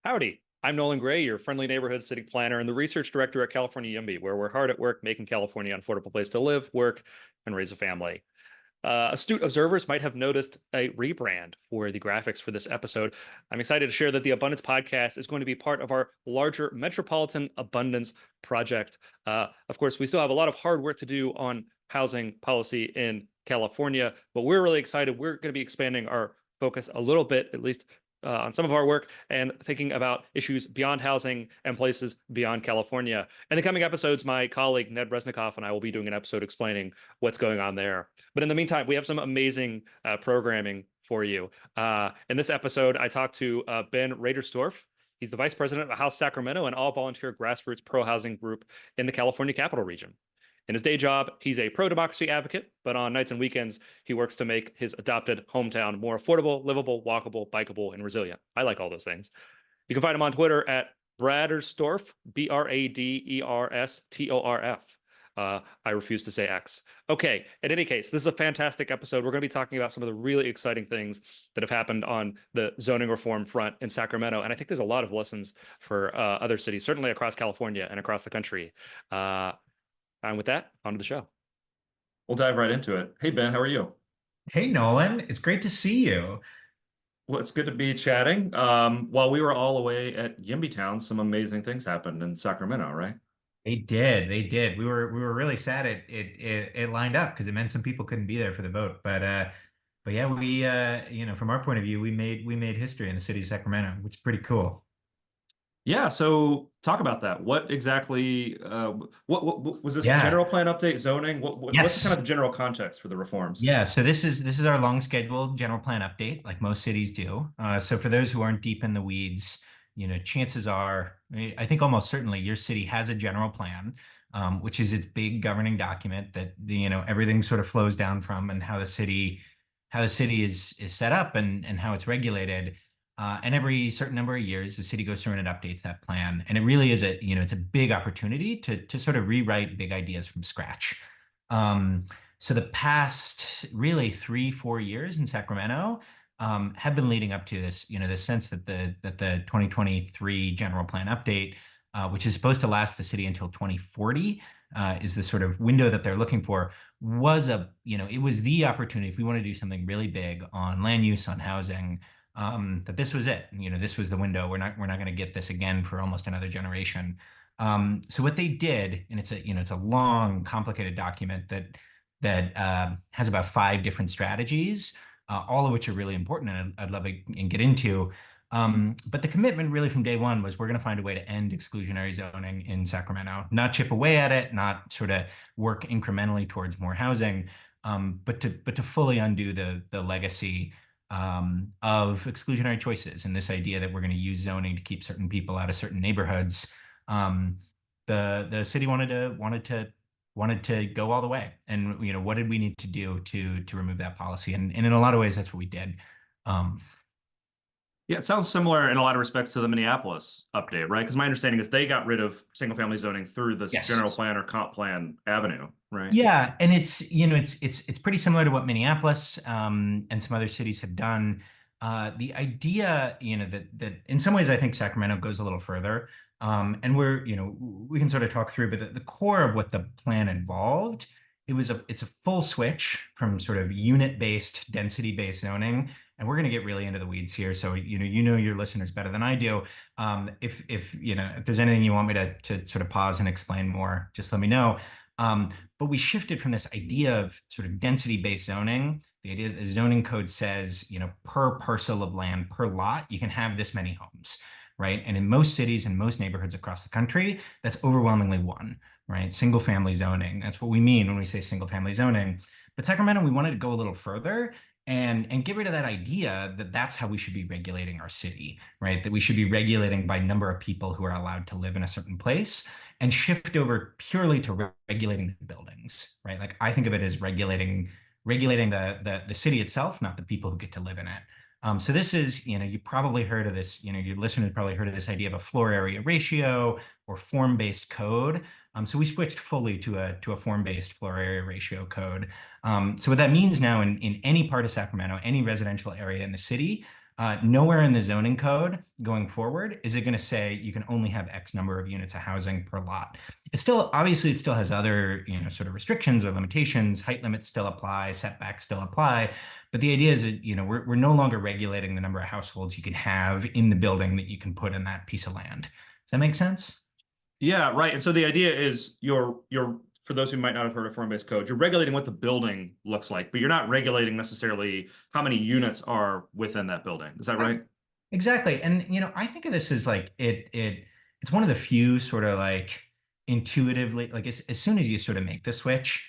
Howdy, I'm Nolan Gray, your friendly neighborhood city planner and the research director at California YIMBY, where we're hard at work making California an affordable place to live, work, and raise a family. Astute observers might have noticed a rebrand for the graphics for this episode. I'm excited to share that the Abundance Podcast is going to be part of our larger Metropolitan Abundance Project. Of course, we still have a lot of hard work to do on housing policy in California, but we're really excited. We're going to be expanding our focus a little bit, at least on some of our work, and thinking about issues beyond housing and places beyond California. In the coming episodes, my colleague Ned Resnikoff and I will be doing an episode explaining what's going on there. But in the meantime, we have some amazing programming for you. In this episode, I talked to Ben Raderstorf. He's the vice president of House Sacramento, an all-volunteer grassroots pro-housing group in the California capital region. In his day job, he's a pro-democracy advocate, but on nights and weekends, he works to make his adopted hometown more affordable, livable, walkable, bikeable, and resilient. I like all those things. You can find him on Twitter at Raderstorf, Braderstorf. I refuse to say X. Okay, in any case, this is a fantastic episode. We're going to be talking about some of the really exciting things that have happened on the zoning reform front in Sacramento. And I think there's a lot of lessons for other cities, certainly across California and across the country. And with that, on to the show. We'll dive right into it. Hey, Ben, how are you? Hey, Nolan, it's great to see you. Well, it's good to be chatting. While we were all away at Yimby Town, some amazing things happened in Sacramento, right? They did. We were really sad it lined up because it meant some people couldn't be there for the vote. But yeah, we from our point of view, we made history in the city of Sacramento, which is pretty cool. Yeah, so talk about that. What exactly, what was this Yeah. general plan update, zoning? What's kind Yes. of the general context for the reforms? Yeah, so this is our long scheduled general plan update, like most cities do. So for those who aren't deep in the weeds, chances are, I think almost certainly your city has a general plan, which is its big governing document that everything sort of flows down from, and how the city is set up and how it's regulated. And every certain number of years, the city goes through and it updates that plan. And it really is it's a big opportunity to sort of rewrite big ideas from scratch. Um, so the past really 3, 4 years in Sacramento have been leading up to this, this sense that the 2023 general plan update, which is supposed to last the city until 2040, is the sort of window that they're looking for, it was the opportunity if we want to do something really big on land use, on housing, that this was it. This was the window. We're not going to get this again for almost another generation. So what they did, and it's a long, complicated document that has about 5 different strategies, all of which are really important, and I'd love to get into. But the commitment really from day one was we're going to find a way to end exclusionary zoning in Sacramento, not chip away at it, not sort of work incrementally towards more housing, but to fully undo the legacy of exclusionary choices and this idea that we're going to use zoning to keep certain people out of certain neighborhoods. The city wanted to go all the way, and what did we need to do to remove that policy? And in a lot of ways, that's what we did. Um, Yeah, it sounds similar in a lot of respects to the Minneapolis update, right? Because my understanding is they got rid of single-family zoning through this general yes. plan or comp plan avenue, right? Yeah, and it's pretty similar to what Minneapolis and some other cities have done. The idea, that in some ways I think Sacramento goes a little further. And we can sort of talk through, but the core of what the plan involved, it's a full switch from sort of unit-based, density-based zoning. And we're going to get really into the weeds here. So your listeners better than I do. If there's anything you want me to sort of pause and explain more, just let me know. But we shifted from this idea of sort of density-based zoning, the idea that the zoning code says, per parcel of land, per lot, you can have this many homes, right? And in most cities and most neighborhoods across the country, that's overwhelmingly one, right? Single family zoning. That's what we mean when we say single family zoning. But Sacramento, we wanted to go a little further and get rid of that idea that that's how we should be regulating our city, right? That we should be regulating by number of people who are allowed to live in a certain place, and shift over purely to regulating the buildings, right? Like I think of it as regulating the city itself, not the people who get to live in it. So this is, you probably heard of this, your listeners probably heard of this idea of a floor area ratio or form-based code. So we switched fully to a form-based floor area ratio code. So what that means now in any part of Sacramento, any residential area in the city, Nowhere in the zoning code going forward is it going to say you can only have X number of units of housing per lot. It still, obviously, it still has other, sort of restrictions or limitations. Height limits still apply, setbacks still apply. But the idea is that, we're no longer regulating the number of households you can have in the building that you can put in that piece of land. Does that make sense? Yeah, right. And so the idea is you're for those who might not have heard of form-based code, you're regulating what the building looks like, but you're not regulating necessarily how many units are within that building. Is that right? Exactly. And I think of this as like it's one of the few sort of like intuitively, like as soon as you sort of make the switch,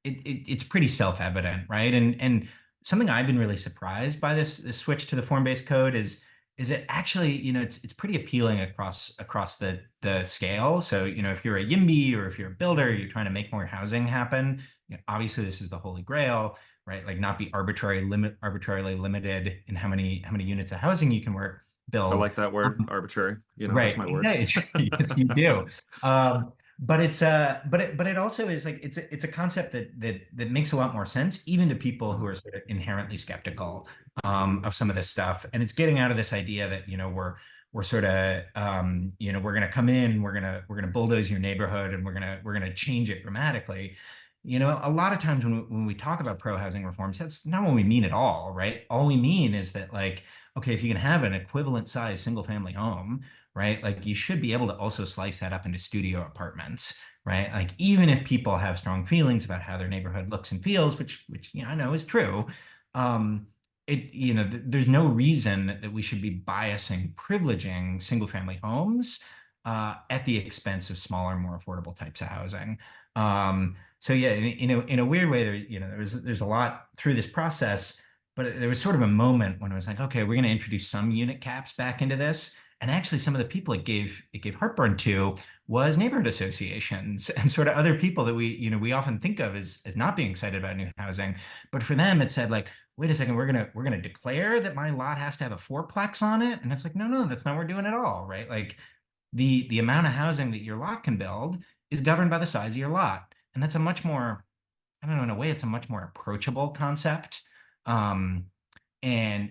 it's pretty self-evident, right? And something I've been really surprised by this switch to the form-based code is it actually, it's pretty appealing across the scale. So, if you're a YIMBY or if you're a builder, you're trying to make more housing happen, obviously this is the holy grail, right? Like not be arbitrarily limited in how many units of housing you can I build. like that word, arbitrary. That's Right. my word. Yeah, yes, you do. But it also is like it's a concept that makes a lot more sense even to people who are sort of inherently skeptical of some of this stuff. And it's getting out of this idea that we're sort of we're gonna come in, we're gonna bulldoze your neighborhood and we're gonna change it dramatically. A lot of times when we talk about pro housing reforms, that's not what we mean at all, right? All we mean is that like, okay, if you can have an equivalent size single family home, right? Like you should be able to also slice that up into studio apartments, right? Like even if people have strong feelings about how their neighborhood looks and feels, which I know is true, um, there's no reason that we should be biasing, privileging single family homes at the expense of smaller, more affordable types of housing. So yeah, in a weird way, there's a lot through this process, but there was sort of a moment when I was like, okay, we're going to introduce some unit caps back into this. And actually, some of the people it gave heartburn to was neighborhood associations and sort of other people that we often think of as not being excited about new housing. But for them, it said like, wait a second, we're gonna declare that my lot has to have a fourplex on it. And it's like, no, that's not what we're doing at all, right? Like the amount of housing that your lot can build is governed by the size of your lot. And that's a much more, I don't know, in a way, it's a much more approachable concept. Um, and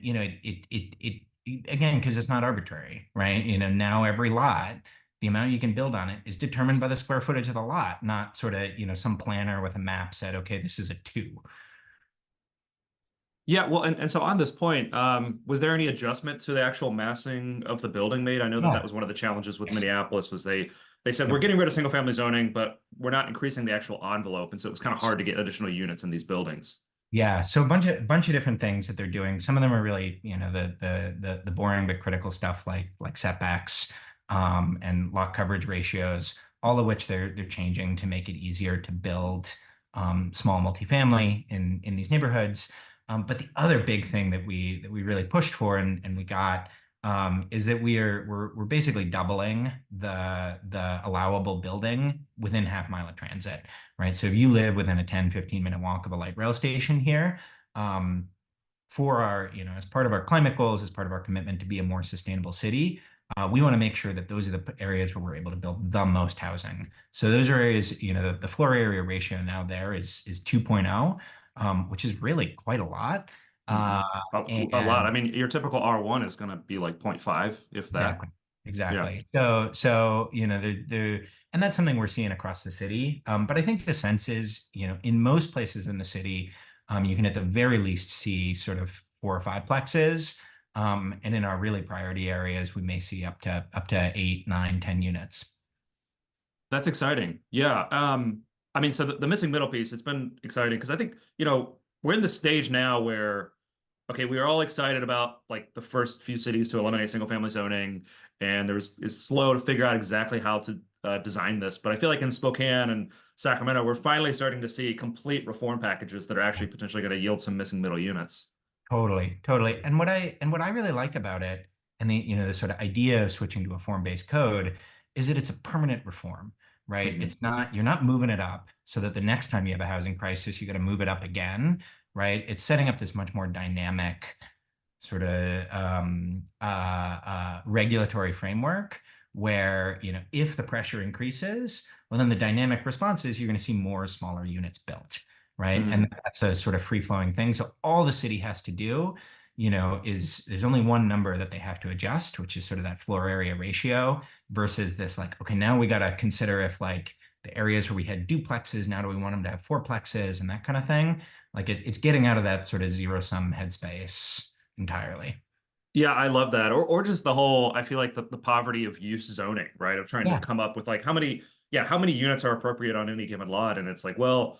again, because it's not arbitrary, right? Now every lot, the amount you can build on it is determined by the square footage of the lot, not sort of, some planner with a map said, okay, this is a 2. Yeah, well, and so on this point, was there any adjustment to the actual massing of the building made? I know that Yeah. that was one of the challenges with Minneapolis was they said we're Yep. getting rid of single family zoning, but we're not increasing the actual envelope, and so it was kind of hard to get additional units in these buildings. Yeah, so a bunch of different things that they're doing. Some of them are really, the boring but critical stuff like setbacks, and lot coverage ratios, all of which they're changing to make it easier to build small multifamily in these neighborhoods. But the other big thing that we really pushed for and we got is that we're basically doubling the allowable building within half mile of transit, right? So if you live within a 10-15 minute walk of a light rail station here, for our, as part of our climate goals, as part of our commitment to be a more sustainable city, we want to make sure that those are the areas where we're able to build the most housing. So those are areas, the floor area ratio now there is 2.0, which is really quite a lot. Mhm. Uh, A lot. and I mean, your typical R1 is going to be like 0.5, if that. Exactly. Yeah. Exactly. So and that's something we're seeing across the city. But I think the sense is, in most places in the city, you can at the very least see sort of 4 or 5 plexes. And in our really priority areas, we may see up to 8, 9, 10 units. That's exciting. Yeah. I mean, so the missing middle piece, it's been exciting because I think, we're in the stage now where, okay, we are all excited about like the first few cities to eliminate single family zoning, and it's slow to figure out exactly how to design this. But I feel like in Spokane and Sacramento, we're finally starting to see complete reform packages that are actually potentially going to yield some missing middle units. Totally, totally. And what I really like about it, and the sort of idea of switching to a form-based code, is that it's a permanent reform, right? Mhm. It's not You're not moving it up so that the next time you have a housing crisis, you got to move it up again, right? It's setting up this much more dynamic sort of regulatory framework where, if the pressure increases, well, then the dynamic response is you're going to see more smaller units built, right? And Mhm. that's a sort of free flowing thing. So all the city has to do is there's only one number that they have to adjust, which is sort of that floor area ratio versus this like, okay, now we got to consider if like the areas where we had duplexes, now do we want them to have fourplexes and that kind of thing? Like it's getting out of that sort of zero sum headspace entirely. Yeah, I love that. Or just the whole, I feel like the poverty of use zoning, right? Of trying to Yeah. come up with like how many units are appropriate on any given lot. And it's like, well,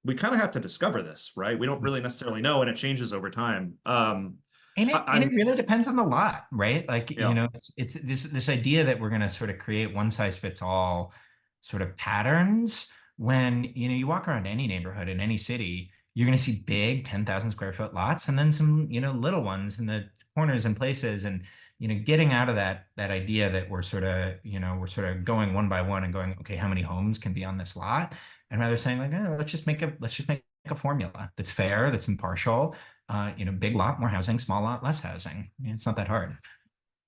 we kind of have to discover this, right? We don't really necessarily know, and it changes over time. And it I'm really depends on the lot, right? Like, yeah. it's this idea that we're going to sort of create one size fits all sort of patterns when, you walk around any neighborhood in any city, you're going to see big 10,000 square foot lots and then some, little ones in the corners and places. And, getting out of that idea that we're sort of going one by one and going, okay, how many homes can be on this lot? And rather saying like, let's just make a formula that's fair, that's impartial, big lot, more housing, small lot, less housing. It's not that hard.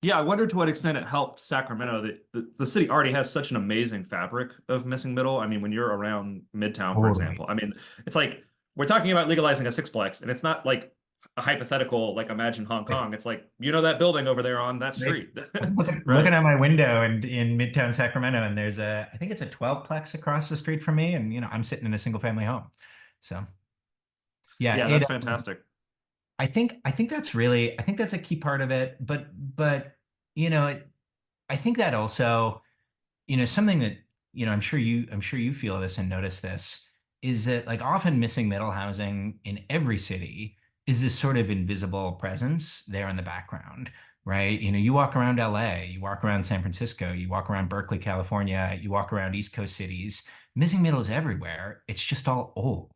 Yeah, I wonder to what extent it helped Sacramento that the city already has such an amazing fabric of missing middle. I mean, when you're around Midtown, for Totally. example, I mean, it's like we're talking about legalizing a sixplex, and it's not like a hypothetical, like imagine Hong Like, Kong. It's like, that building over there on that like, street, looking right? out my window and in Midtown Sacramento, and I think it's a 12-plex across the street from me, and I'm sitting in a single family home. So yeah, Yeah, it. that's fantastic. I think that's a key part of it. But you know, it, I think that also, something that, I'm sure you feel this and notice this is that like often missing middle housing in every city is this sort of invisible presence there in the background, right? You walk around LA, you walk around San Francisco, you walk around Berkeley, California, you walk around East Coast cities, missing middle is everywhere. It's just all old,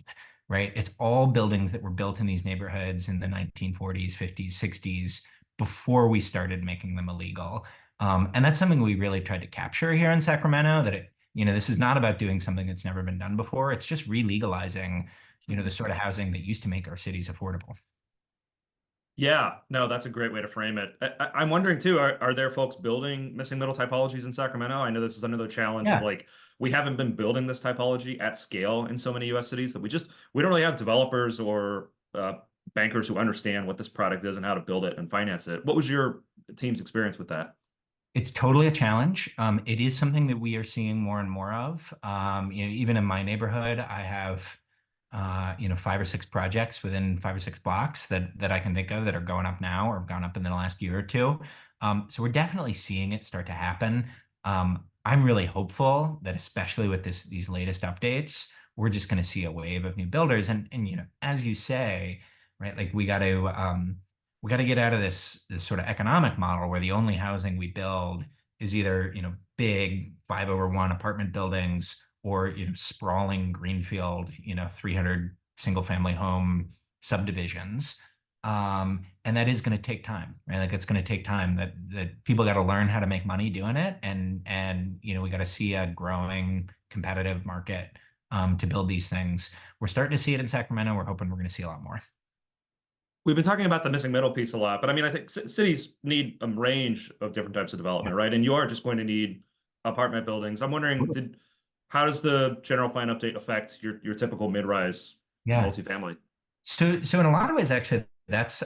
right? It's all buildings that were built in these neighborhoods in the 1940s, 50s, 60s before we started making them illegal. And that's something we really tried to capture here in Sacramento, that this is not about doing something that's never been done before. It's just re-legalizing, the sort of housing that used to make our cities affordable. Yeah, no, that's a great way to frame it. I'm wondering too, are there folks building missing middle typologies in Sacramento? I know this is another challenge of Yeah. like we haven't been building this typology at scale in so many US cities that we don't really have developers or bankers who understand what this product is and how to build it and finance it. What was your team's experience with that? It's totally a challenge. It is something that we are seeing more and more of. Even in my neighborhood, I have, 5 or 6 projects within 5 or 6 blocks that I can think of that are going up now or have gone up in the last year or two. So we're definitely seeing it start to happen. I'm really hopeful that, especially with these latest updates, we're just going to see a wave of new builders. And as you say, right, like we got to get out of this sort of economic model where the only housing we build is either big 5/1 apartment buildings or sprawling greenfield 300 single family home subdivisions. And that is going to take time, right? Like it's going to take time that people got to learn how to make money doing it, and we got to see a growing competitive market to build these things. We're starting to see it in Sacramento. We're hoping we're going to see a lot more. We've been talking about the missing middle piece a lot, but I mean, I think cities need a range of different types of Yeah. development, right? And you are just going to need apartment buildings. I'm wondering, how does the general plan update affect your typical mid-rise Yeah. multifamily? So in a lot of ways, actually, that's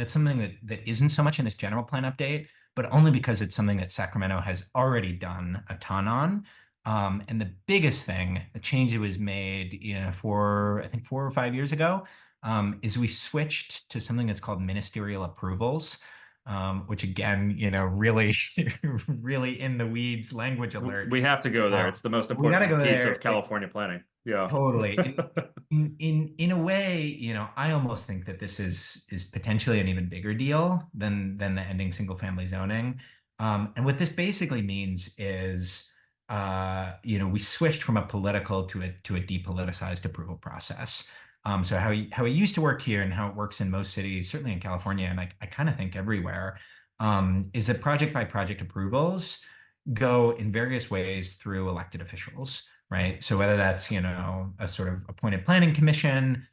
something that isn't so much in this general plan update, but only because it's something that Sacramento has already done a ton on. And the biggest thing, a change that was made, I think 4 or 5 years ago, is we switched to something that's called ministerial approvals, which again, really, really in the weeds language alert. We have to go there. Uh, It's the most we got to important go piece of there. California planning. Yeah. Totally. In a way, I almost think that this is potentially an even bigger deal than the ending single family zoning. And what this basically means is, we switched from a political to a depoliticized approval process. So how it used to work here and how it works in most cities, certainly in California, and I kind of think everywhere, is that project by project approvals go in various ways through elected officials, right? So whether that's, a sort of appointed planning commission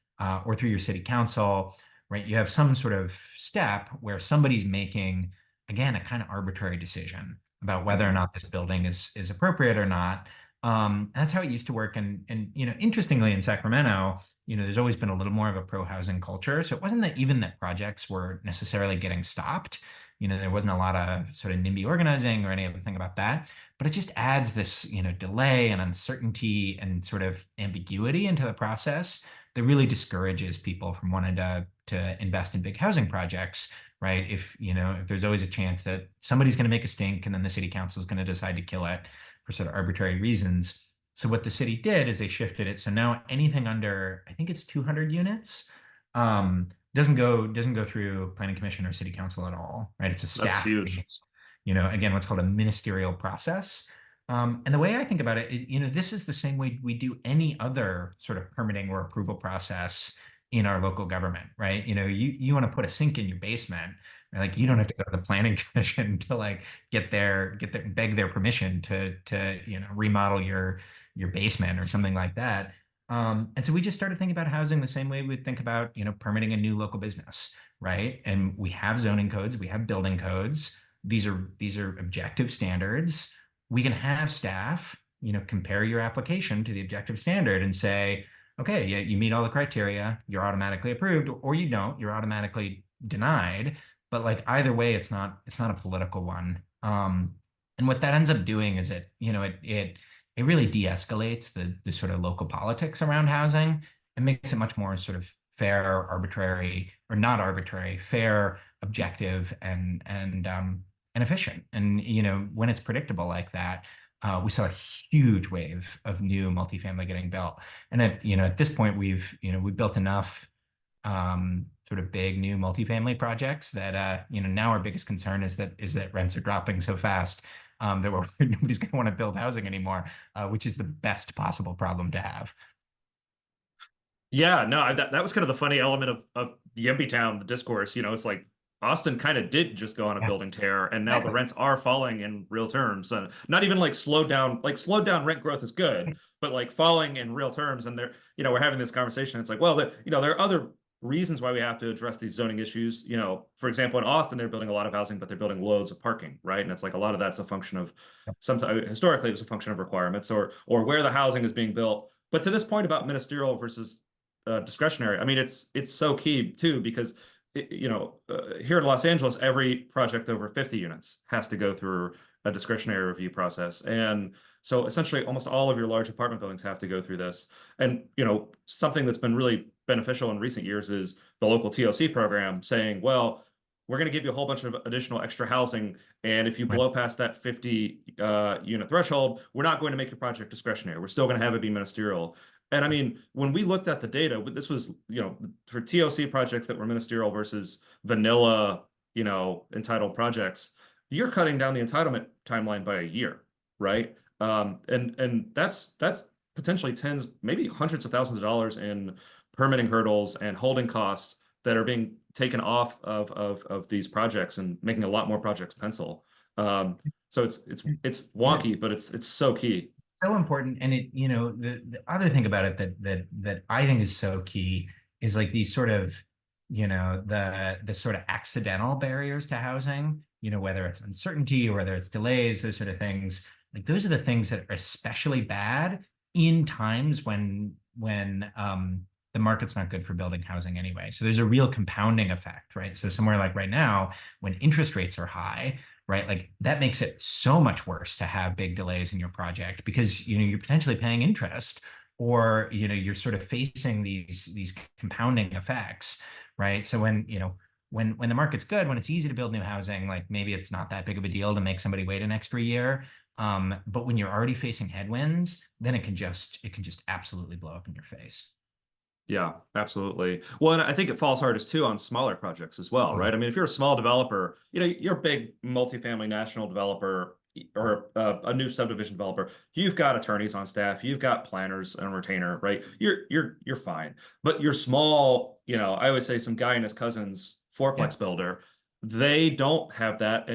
or through your city council, right? You have some sort of step where somebody's making, again, a kind of arbitrary decision about whether or Mhm. not this building is appropriate or not. That's how it used to work. And interestingly, in Sacramento, there's always been a little more of a pro-housing culture. So it wasn't that even that projects were necessarily getting stopped. There wasn't a lot of sort of NIMBY organizing or any other thing about that. But it just adds this, delay and uncertainty and sort of ambiguity into the process that really discourages people from wanting to invest in big housing projects, right? If there's always a chance that somebody's going to make a stink and then the city council is going to decide to kill it for sort of arbitrary reasons. So what the city did is they shifted it. So now anything under, I think it's 200 units, doesn't go through planning commission or city council at all, right? It's a That's staff huge. based, again, what's called a ministerial process. And the way I think about it is, this is the same way we do any other sort of permitting or approval process in our local government, right? You want to put a sink in your basement, right? Like you don't have to go to the planning commission to like beg their permission to remodel your basement or something like that. And so we just started thinking about housing the same way we think about permitting a new local business, right? And we have zoning codes, we have building codes. These are objective standards. We can have staff, compare your application to the objective standard and say, okay, yeah, you meet all the criteria, you're automatically approved, or you don't, you're automatically denied. But like either way, it's not a political one. And what that ends up doing is it really de-escalates the sort of local politics around housing and makes it much more sort of fair, arbitrary, or not arbitrary, fair, objective, and efficient. And when it's predictable like that, we saw a huge wave of new multifamily getting built. And at this point, we've built enough sort of big new multifamily projects that now our biggest concern is that rents are dropping so fast that nobody's going to want to build housing anymore, which is the best possible problem to have. Yeah, no, that was kind of the funny element of Yimby Town, the discourse. It's like Austin kind of did just go on a Yeah, building tear, and now the exactly. rents are falling in real terms. Not even like slowed down rent growth is good, but like falling in real terms. And we're having this conversation. It's like, well, there are other reasons why we have to address these zoning issues. For example, in Austin, they're building a lot of housing, but they're building loads of parking, right? And it's like a lot of that's a function of sometimes historically it was a function of requirements or where the housing is being built. But to this point about ministerial versus discretionary. I mean, it's so key too because here in Los Angeles, every project over 50 units has to go through a discretionary review process, and so essentially almost all of your large apartment buildings have to go through this. And something that's been really beneficial in recent years is the local TOC program saying, well, we're going to give you a whole bunch of additional extra housing, and if you Right. blow past that 50 unit threshold, we're not going to make your project discretionary. We're still going to have it be ministerial. And I mean, when we looked at the data, this was, for TOC projects that were ministerial versus vanilla, entitled projects, you're cutting down the entitlement timeline by a year, right? And that's potentially tens, maybe hundreds of thousands of dollars in permitting hurdles and holding costs that are being taken off of these projects and making a lot more projects pencil. So it's Yeah. wonky, but it's so key. So important. And the other thing about it that I think is so key is like these sort of, the sort of accidental barriers to housing, whether it's uncertainty or whether it's delays, those sort of things. Like those are the things that are especially bad in times when the market's not good for building housing anyway. So there's a real compounding effect, right? So somewhere like right now, when interest rates are high, right? Like that makes it so much worse to have big delays in your project because you're potentially paying interest or you're sort of facing these compounding effects, right? So when the market's good, when it's easy to build new housing, like maybe it's not that big of a deal to make somebody wait an extra year. But when you're already facing headwinds, then it can just absolutely blow up in your face. Yeah, absolutely. Well, and I think it falls hardest too on smaller projects as well, Oh, right? I mean, if you're a small developer, you're a big multifamily national developer or a new subdivision developer, you've got attorneys on staff, you've got planners and retainer, right? You're fine. But you're small, I always say some guy and his cousin's yeah. fourplex builder, they don't have that.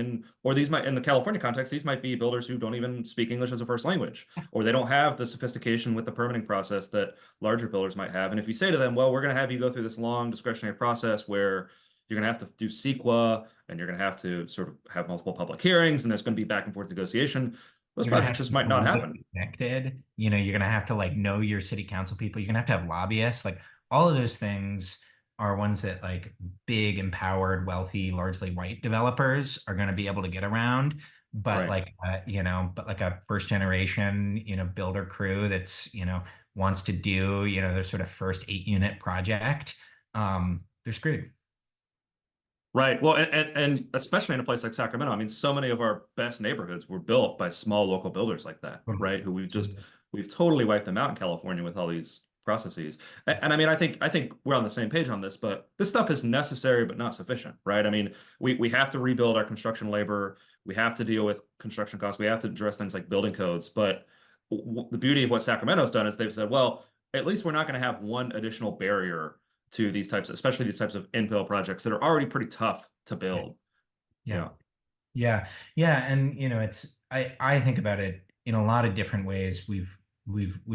Or these might, in the California context, these might be builders who don't even speak English as a first language, or they don't have the sophistication with the permitting process that larger builders might have. And if you say to them, well, we're going to have you go through this long discretionary process where you're going to have to do CEQA and you're going to have to sort of have multiple public hearings and there's going to be back and forth negotiation. those You're gonna projects have to just be might not happen. politically connected. You're gonna have to like know your city council people. You're gonna have lobbyists. Like all of those things are ones that like big, empowered, wealthy, largely white developers are gonna be able to get around. But Right. like but like a first generation, builder crew that's, wants to do, their sort of first 8 unit project, they're screwed. Right. Well, and especially in a place like Sacramento, I mean, so many of our best neighborhoods were built by small local builders like that, right? Who we've totally wiped them out in California with all these processes. And I mean, I think we're on the same page on this, but this stuff is necessary but not sufficient, right? I mean, we have to rebuild our construction labor, we have to deal with construction costs, we have to address things like building codes. But the beauty of what Sacramento's done is they've said, well, at least we're not going to have one additional barrier to these types, especially these types of infill projects that are already pretty tough to Yeah. build. Yeah. Yeah. Yeah. Yeah. And I think about it in a lot of different ways. We've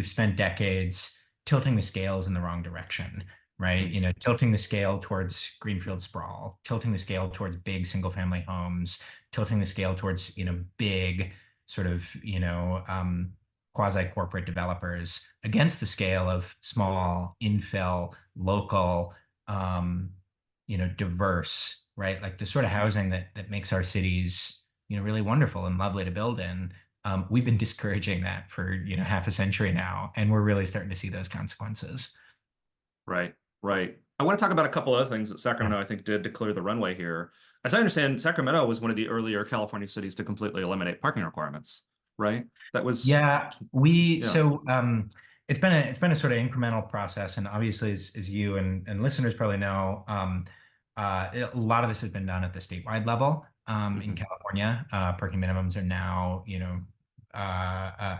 spent decades tilting the scales in the wrong direction, right? Mm. Tilting the scale towards greenfield sprawl, tilting the scale towards big single family homes, tilting the scale towards, big sort of, quasi corporate developers against the scale of small infill, local, um, diverse, right? Like the sort of housing that makes our cities, really wonderful and lovely to build in. We've been discouraging that for, half a century now, and we're really starting to see those consequences. Right. Right. I want to talk about a couple other things that Yeah. Sacramento, I think, did to clear the runway here. As I understand, Sacramento was one of the earlier California cities to completely eliminate parking requirements, right? That was, Yeah, we yeah. so it's been a sort of incremental process, and obviously, as you and listeners probably know, a lot of this has been done at the statewide level. In Hmm. California, parking minimums are now,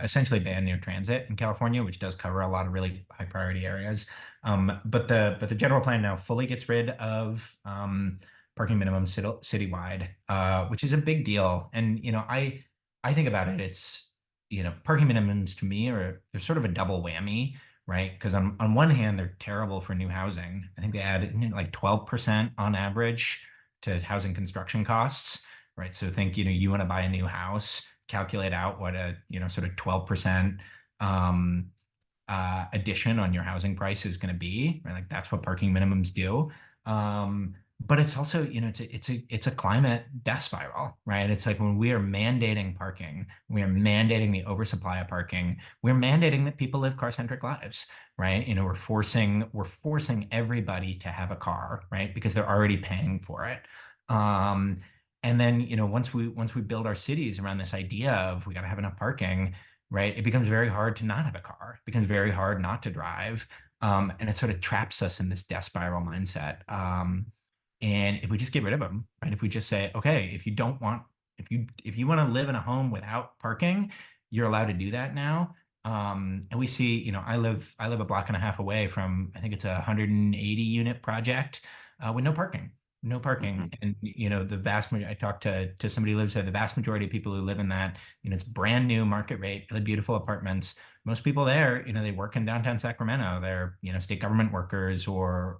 essentially banned near transit in California, which does cover a lot of really high priority areas. But the general plan now fully gets rid of parking minimums citywide, which is a big deal. And I think about it, it's, parking minimums to me they're sort of a double whammy, right? Because on one hand, they're terrible for new housing. I think they add like 12% on average to housing construction costs, right? So think, you want to buy a new house, calculate out what a, sort of 12% um, addition on your housing price is going to be, right? Like that's what parking minimums do. But it's also, it's a climate death spiral, right? It's like when we are mandating parking, we are mandating the oversupply of parking, we're mandating that people live car-centric lives, right? We're forcing everybody to have a car, right? Because they're already paying for it. Um, and then, once we build our cities around this idea of we got to have enough parking, right? It becomes very hard to not have a car. It becomes very hard not to drive. And it sort of traps us in this death spiral mindset. And if we just get rid of them, right? If we just say, okay, if you want to live in a home without parking, you're allowed to do that now. And we see, I live a block and a half away from, I think it's a 180 unit project with no parking. No parking, Hmm. and the vast majority. I talked to somebody who lives there. The vast majority of people who live in that, it's brand new market rate, really beautiful apartments. Most people there, they work in downtown Sacramento. They're, state government workers or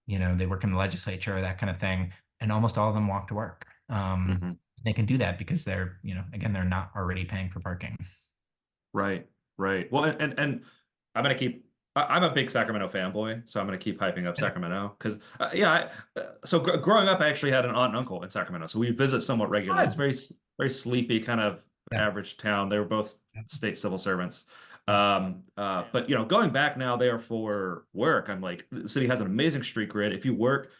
they work in the legislature, that kind of thing. And almost all of them walk to work. Hmm. They can do that because they're, again, they're not already paying for parking. Right. Right. Well, and I'm gonna keep. I'm a big Sacramento fanboy, so I'm gonna keep hyping up Sacramento because, yeah. So growing up, I actually had an aunt and uncle in Sacramento, so we visit somewhat regularly. It's Good. very sleepy, kind of Yeah. average town. They were both Yeah. state civil servants. Yeah. But going back now there for work, I'm like, the city has an amazing street grid. If you work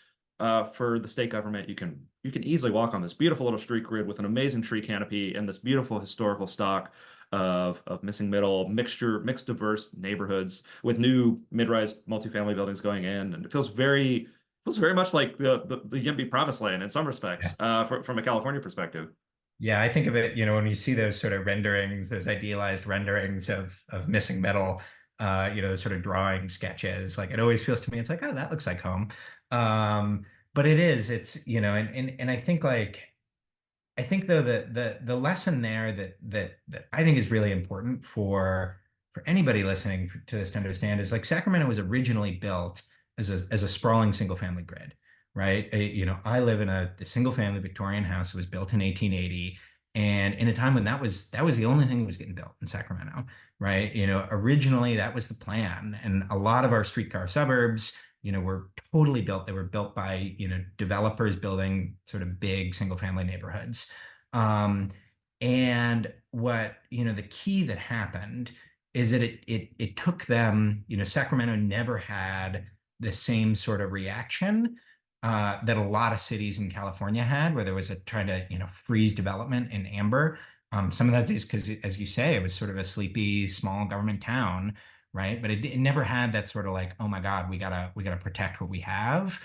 for the state government, you can easily walk on this beautiful little street grid with an amazing tree canopy and this beautiful historical stock of missing middle, mixed diverse neighborhoods with new mid-rise multifamily buildings going in, and it feels very much like the YIMBY promised land in some Yeah. respects, from a California perspective. Yeah, I think of it, when you see those sort of renderings, those idealized renderings of missing metal, sort of drawing sketches, like it always feels to me, it's like, oh, that looks like home. But it's, and I think though that the lesson there that I think is really important for anybody listening to this to understand is like Sacramento was originally built as a sprawling single family grid, right? I live in a single family Victorian house. It was built in 1880. And in a time when that was the only thing that was getting built in Sacramento, right? Originally that was the plan, and a lot of our streetcar suburbs, were totally built. They were built by developers building sort of big single family neighborhoods. Um, and what the key that happened is that it took them. Sacramento never had the same sort of reaction that a lot of cities in California had, where there was a trying to freeze development in amber. Some of that is because, as you say, it was sort of a sleepy small government town, right? But it never had that sort of like, oh my God, we gotta protect what we have.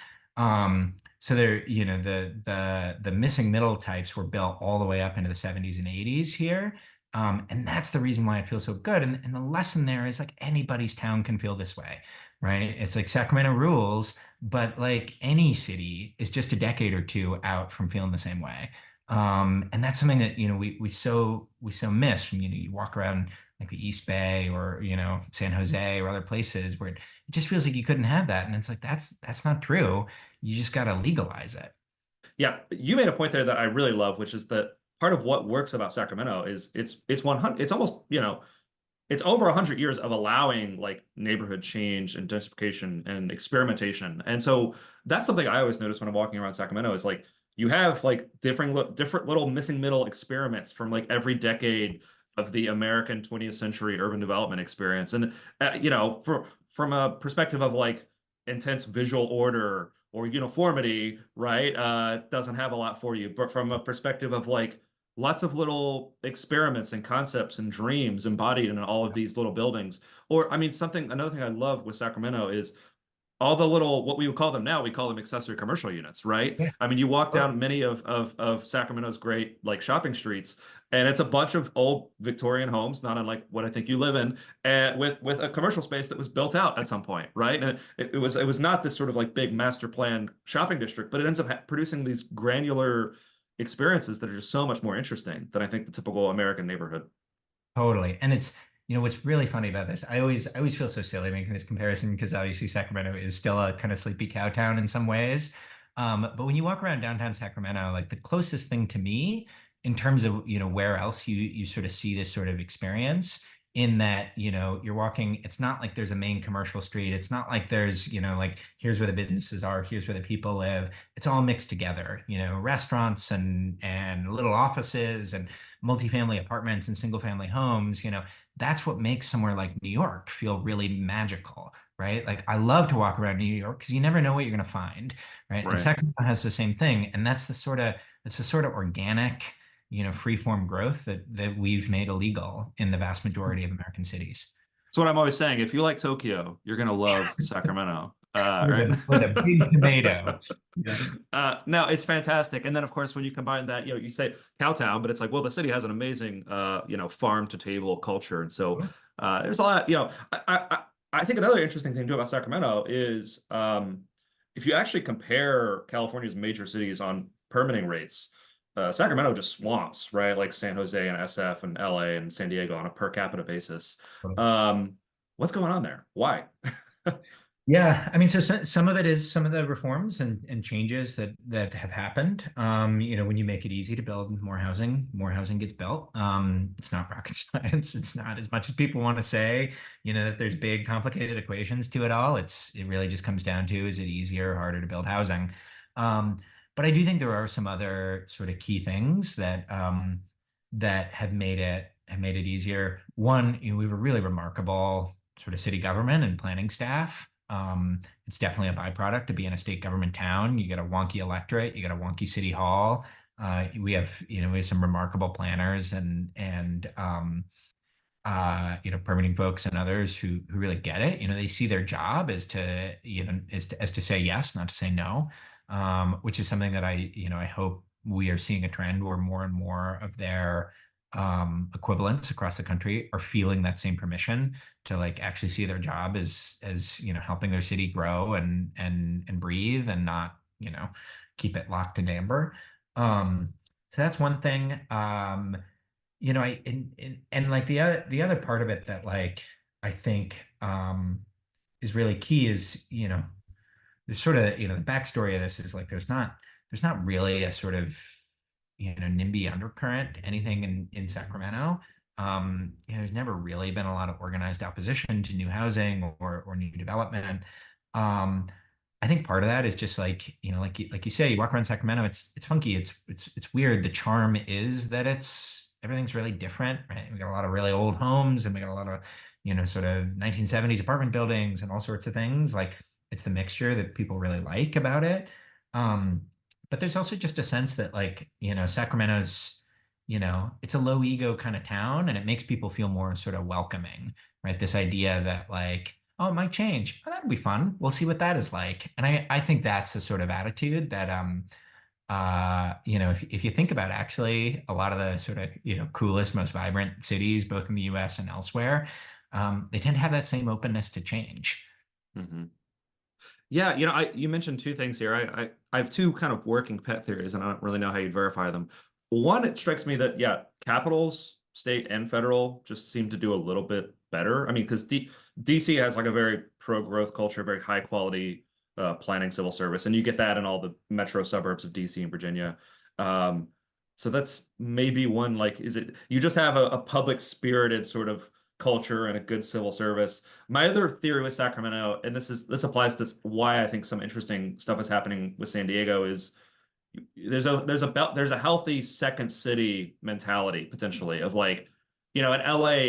So there, the missing middle types were built all the way up into the 70s and 80s here. And that's the reason why it feels so good. And the lesson there is like anybody's town can feel this way, right? It's like Sacramento rules, but like any city is just a decade or two out from feeling the same way. And that's something that we so miss from you walk around like the East Bay or San Jose or other places where it just feels like you couldn't have that, and it's like that's not true. You just got to legalize it. Yeah, you made a point there that I really love, which is that part of what works about Sacramento is it's 100, it's almost, it's over 100 years of allowing like neighborhood change and densification and experimentation. And so that's something I always notice when I'm walking around Sacramento is like you have like different little missing middle experiments from like every decade of the American 20th century urban development experience. And from a perspective of like intense visual order or uniformity, right? Doesn't have a lot for you. But from a perspective of like lots of little experiments and concepts and dreams embodied in all of these little buildings. Or, I mean, another thing I love with Sacramento is all the little, what we would call them now, we call them accessory commercial units, right? Yeah. I mean, you walk down many of Sacramento's great like shopping streets, and it's a bunch of old Victorian homes, not unlike what I think you live in, and with a commercial space that was built out at some point, right? And it was not this sort of like big master plan shopping district, but it ends up producing these granular experiences that are just so much more interesting than I think the typical American neighborhood. Totally. And it's, what's really funny about this, I always feel so silly making this comparison because obviously Sacramento is still a kind of sleepy cow town in some ways. But when you walk around downtown Sacramento, like the closest thing to me in terms of, where else you sort of see this sort of experience in that, you're walking, it's not like there's a main commercial street. It's not like there's, like here's where the businesses are, here's where the people live. It's all mixed together, restaurants and little offices and multifamily apartments and single family homes. That's what makes somewhere like New York feel really magical, right? Like I love to walk around New York because you never know what you're going to find, right? And Right. Sacramento has the same thing, and that's the sort of organic, free form growth that we've made illegal in the vast majority of American cities. That's what I'm always saying. If you like Tokyo, you're gonna love Sacramento. With Right? a big tomato. Yeah. No, it's fantastic. And then of course, when you combine that, you say Cowtown, but it's like, well, the city has an amazing, farm to table culture, and so there's a lot. I think another interesting thing to do about Sacramento is if you actually compare California's major cities on permitting rates. Sacramento just swamps, right? Like San Jose and SF and LA and San Diego on a per capita basis. Um, what's going on there? Why? Yeah, I mean, so some of it is some of the reforms and changes that have happened. When you make it easy to build more housing gets built. It's not rocket science. It's not as much as people want to say, that there's big complicated equations to it all. It really just comes down to, is it easier or harder to build housing? Um, but I do think there are some other sort of key things that have made it easier. One, we have a really remarkable sort of city government and planning staff. It's definitely a byproduct to be in a state government town. You get a wonky electorate, you get a wonky city hall. We have some remarkable planners and permitting folks and others who really get it. They see their job as to say yes, not to say no, which is something that I hope we are seeing a trend where more and more of their equivalents across the country are feeling that same permission to like actually see their job as helping their city grow and breathe and not keep it locked in amber. So that's one thing. And like the other part of it that like I think is really key is there's sort of the backstory of this is like there's not really a sort of NIMBY undercurrent, anything in Sacramento. There's never really been a lot of organized opposition to new housing or new development. Um, I think part of that is just like you say, you walk around Sacramento, it's funky, it's weird. The charm is that everything's really different, right? We got a lot of really old homes, and we got a lot of sort of 1970s apartment buildings and all sorts of things. Like it's the mixture that people really like about it. Um, but there's also just a sense that Sacramento's, it's a low ego kind of town, and it makes people feel more sort of welcoming, right? This idea that like, oh, it might change. Oh, that'll be fun. We'll see what that is like. And I think that's a sort of attitude that if you think about actually a lot of the sort of coolest, most vibrant cities, both in the US and elsewhere, they tend to have that same openness to change. Hmm. Yeah, you mentioned two things here. I have two kind of working pet theories, and I don't really know how you'd verify them. One, it strikes me that yeah, capitals, state and federal, just seem to do a little bit better. I mean, because DC has like a very pro-growth culture, very high quality planning civil service, and you get that in all the metro suburbs of DC and Virginia. Um, so that's maybe one, like, is it you just have a public spirited sort of culture and a good civil service. My other theory with Sacramento, and this applies to why I think some interesting stuff is happening with San Diego, is there's a healthy second city mentality potentially of like, in LA,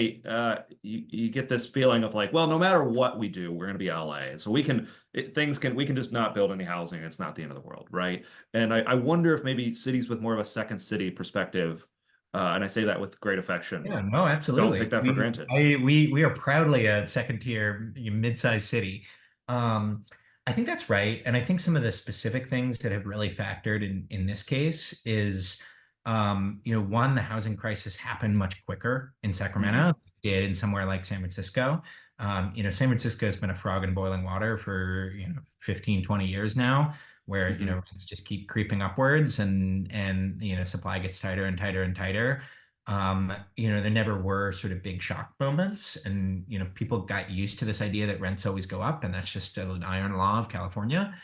you get this feeling of like, well, no matter what we do, we're going to be LA, so we can just not build any housing. It's not the end of the world, right? And I wonder if maybe cities with more of a second city perspective, and I say that with great affection, Yeah, no, don't absolutely. take that for granted. We are proudly a second tier mid-sized city. Um, I think that's right, and I think some of the specific things that have really factored in this case is, one, the housing crisis happened much quicker in Sacramento Hmm. than it did in somewhere like San Francisco. San Francisco has been a frog in boiling water for 15, 20 years now, where Hmm. rents just keep creeping upwards, and supply gets tighter and tighter and tighter. There never were sort of big shock moments, and people got used to this idea that rents always go up, and that's just an iron law of California.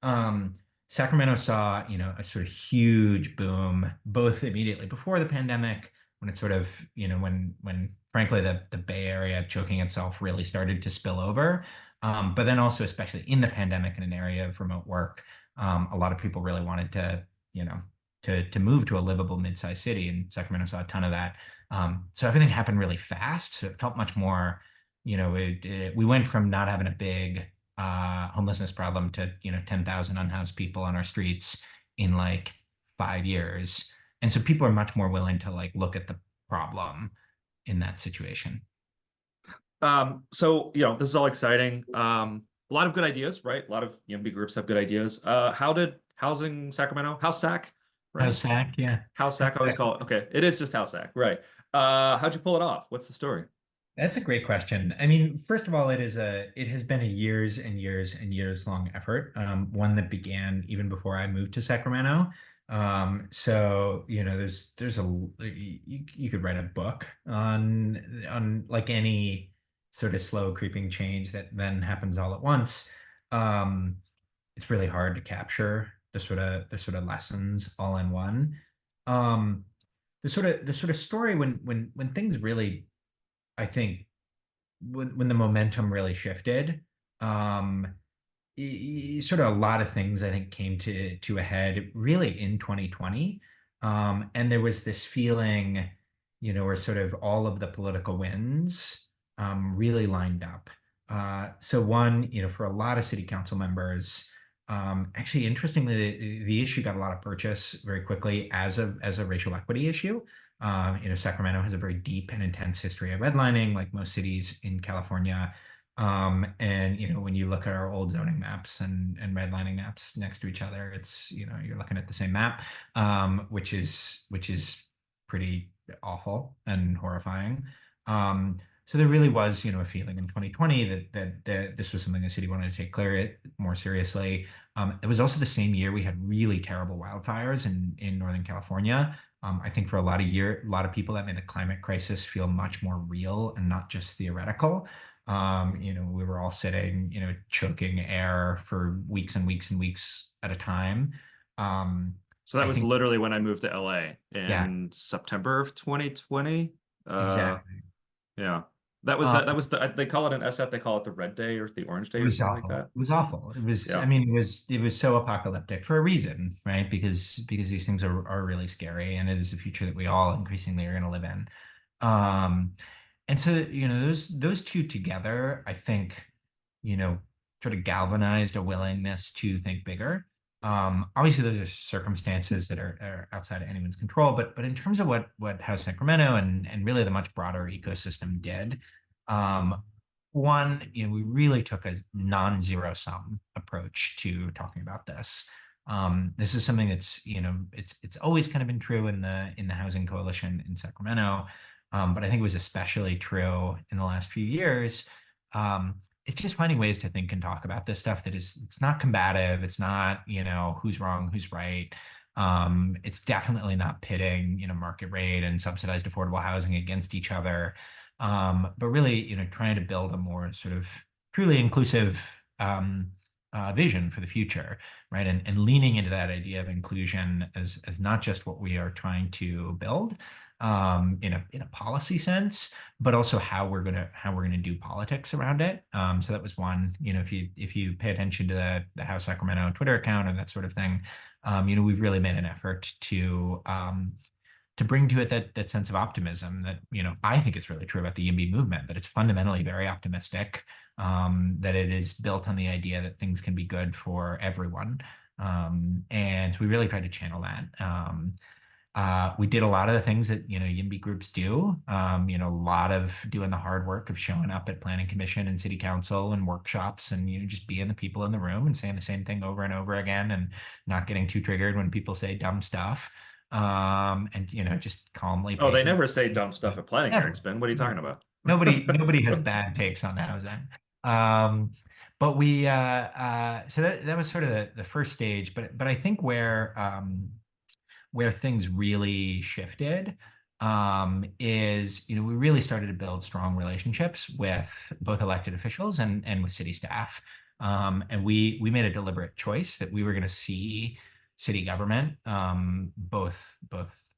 Um, Sacramento saw, a sort of huge boom, both immediately before the pandemic, when it sort of, when frankly the Bay Area choking itself really started to spill over, but then also especially in the pandemic in an area of remote work, a lot of people really wanted to, you know, to move to a livable mid-sized city, and Sacramento saw a ton of that. So everything happened really fast. So it felt much more, we went from not having a big homelessness problem to 10,000 unhoused people on our streets in like 5 years, and so people are much more willing to like look at the problem in that situation. So this is all exciting. A lot of good ideas, right? A lot of YIMBY groups have good ideas. How did Housing Sacramento, House Sac, How's right? Sac? Yeah. House Sac, I always call it. Okay, it is just House Sac, right? How'd you pull it off? What's the story? That's a great question. I mean, first of all, it has been a years and years and years long effort, one that began even before I moved to Sacramento. So there's you could write a book on like any sort of slow creeping change that then happens all at once. Um, it's really hard to capture the sort of lessons all in one. Um, the sort of story when things really, I think, when the momentum really shifted, um, sort of a lot of things I think came to a head really in 2020, and there was this feeling, where sort of all of the political winds really lined up. So one, for a lot of city council members, actually, interestingly, the issue got a lot of purchase very quickly as a racial equity issue. Sacramento has a very deep and intense history of redlining, like most cities in California. And when you look at our old zoning maps and redlining maps next to each other, it's you're looking at the same map, which is pretty awful and horrifying. So there really was, a feeling in 2020 that this was something the city wanted to take more seriously. It was also the same year we had really terrible wildfires in Northern California. I think for a lot of people that made the climate crisis feel much more real and not just theoretical. We were all sitting, choking air for weeks and weeks and weeks at a time. So that I was think, literally when I moved to LA yeah, in September of 2020. Uh, exactly. yeah. That was that. Um, That was the, they call it an SF, they call it the red day or the orange day It or was something like awful. that. It was awful. It was, I Yeah. mean, it was so apocalyptic for a reason, right? Because these things are really scary, and it is a future that we all increasingly are going to live in. Um, and so, those two together, I think, you know, sort of galvanized a willingness to think bigger. Obviously, those are circumstances that are outside of anyone's control, but in terms of what House Sacramento and really the much broader ecosystem did, um, one, we really took a non-zero sum approach to talking about this. This is something that's, it's always kind of been true in the housing coalition in Sacramento, but I think it was especially true in the last few years. It's just finding ways to think and talk about this stuff it's not combative. It's not, who's wrong, who's right. It's definitely not pitting, market rate and subsidized affordable housing against each other. But really, trying to build a more sort of truly inclusive vision for the future, right? And leaning into that idea of inclusion as not just what we are trying to build in a policy sense, but also how we're gonna do politics around it. So that was one. If you pay attention to the House Sacramento Twitter account or that sort of thing, we've really made an effort to bring to it that sense of optimism that I think is really true about the YIMBY movement, that it's fundamentally very optimistic, that it is built on the idea that things can be good for everyone, and so we really tried to channel that. We did a lot of the things that YIMBY groups do. A lot of doing the hard work of showing up at planning commission and city council and workshops, and just being the people in the room and saying the same thing over and over again, and not getting too triggered when people say dumb stuff. And just calmly, Oh, they patiently. never say dumb stuff at planning hearings, Never, Ben. What are you talking never. about? Nobody has bad takes on housing. Um, but we so that was sort of the first stage, but I think where things really shifted is we really started to build strong relationships with both elected officials and with city staff. And we made a deliberate choice that we were going to see city government, both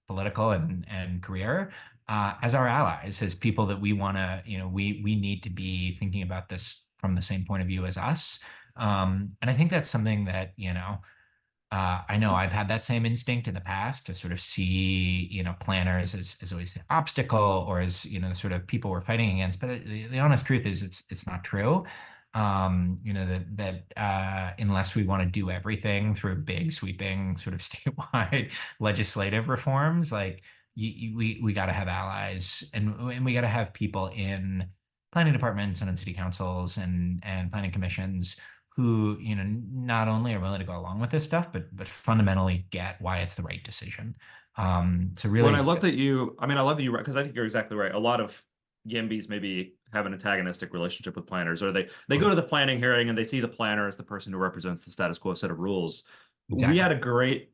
political and career, as our allies, as people that we want to, we need to be thinking about this from the same point of view as us. And I think that's something that, I know I've had that same instinct in the past to sort of see, planners as always the obstacle, or as, sort of people we're fighting against. But the honest truth is it's not true. That unless we want to do everything through big sweeping sort of statewide legislative reforms, like we got to have allies, and we got to have people in planning departments and in city councils and planning commissions who not only are willing to go along with this stuff, but fundamentally get why it's the right decision. So Well, and I really, love that I love that you, because I think you're exactly right. A lot of YIMBYs maybe have an antagonistic relationship with planners, or they go to the planning hearing and they see the planner as the person who represents the status quo set of rules. We exactly. had a great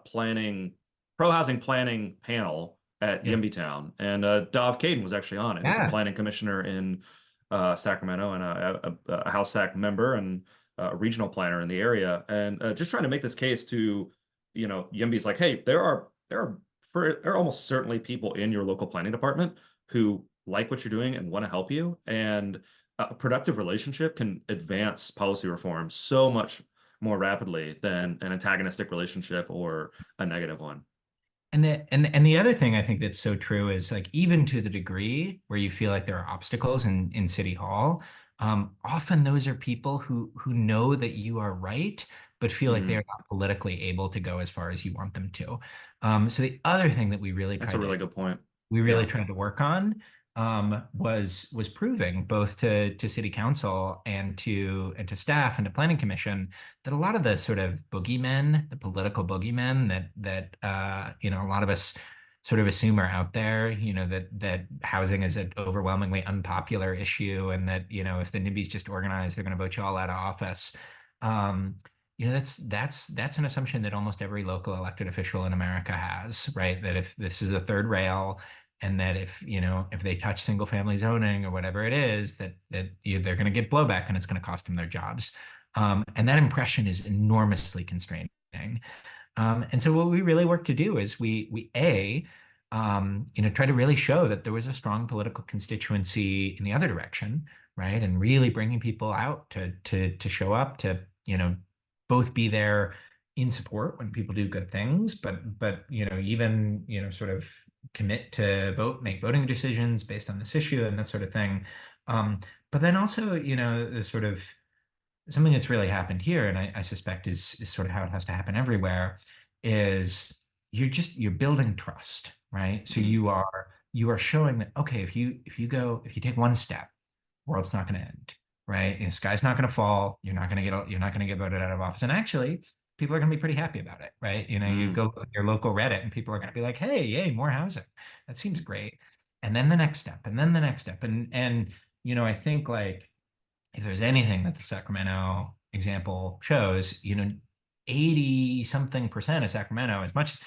planning, pro-housing planning panel at Yeah. YIMBY Town, and Dov Caden was actually on it, who's a Yeah. planning commissioner in Sacramento and a House Sac member and a regional planner in the area, and just trying to make this case to, YIMBYs like, hey, there are almost certainly people in your local planning department who like what you're doing and want to help you. And a productive relationship can advance policy reform so much more rapidly than an antagonistic relationship or a negative one. And the other thing I think that's so true is, like, even to the degree where you feel like there are obstacles in City Hall, often those are people who know that you are right, but feel like Mm, they're not politically able to go as far as you want them to. So the other thing that we really that's a tried to really good point. we really Yeah. tried to work on, was proving both to city council and to staff and to planning commission, that a lot of the sort of boogeymen, the political boogeymen that a lot of us sort of assume are out there, that housing is an overwhelmingly unpopular issue, and that if the NIMBYs just organize, they're going to vote you all out of office. Um, that's an assumption that almost every local elected official in America has, right? That if this is a third rail, and that if they touch single family zoning or whatever it is, they're going to get blowback and it's going to cost them their jobs. And that impression is enormously constraining. And so what we really work to do is try to really show that there was a strong political constituency in the other direction, right? And really bringing people out to show up, to, both be there in support when people do good things, but even sort of commit to make voting decisions based on this issue and that sort of thing. But then also, the sort of something that's really happened here, and I suspect is sort of how it has to happen everywhere, is you're building trust, right? So Mhm. you are showing that, okay, if you take one step, world's not going to end, right? Sky's not going to fall. You're not going to get voted out of office, and actually, people are going to be pretty happy about it, right? You Mm. go to your local Reddit, and people are going to be like, hey, yay, more housing. That seems great. And then the next step, and then the next step, and I think, like, if there's anything that the Sacramento example shows, 80 something percent of Sacramento, as much